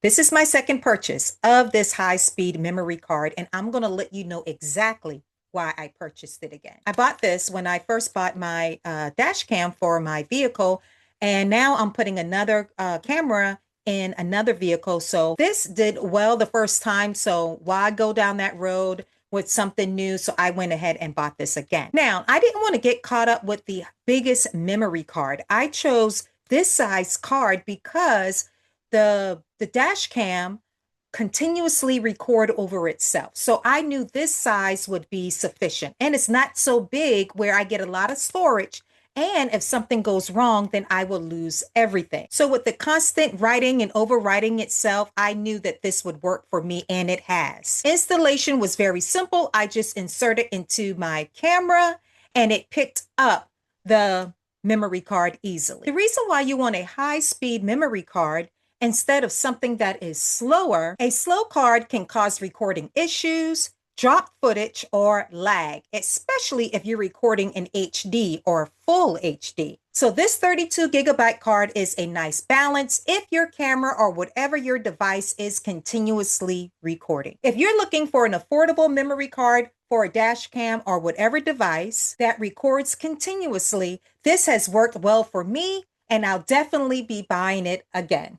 This is my second purchase of this high-speed memory card, and I'm going to let you know exactly why I purchased it again. I bought this when I first bought my dash cam for my vehicle, and now I'm putting another camera in another vehicle. So this did well the first time, so why go down that road with something new? So I went ahead and bought this again. Now, I didn't want to get caught up with the biggest memory card. I chose this size card because the dash cam continuously record over itself. So I knew this size would be sufficient. And it's not so big where I get a lot of storage. And if something goes wrong, then I will lose everything. So with the constant writing and overwriting itself, I knew that this would work for me, and it has. Installation was very simple. I just inserted into my camera and it picked up the memory card easily. The reason why you want a high-speed memory card instead of something that is slower, a slow card can cause recording issues, drop footage, or lag, especially if you're recording in HD or full HD. So this 32 gigabyte card is a nice balance if your camera or whatever your device is continuously recording. If you're looking for an affordable memory card for a dash cam or whatever device that records continuously, this has worked well for me, and I'll definitely be buying it again.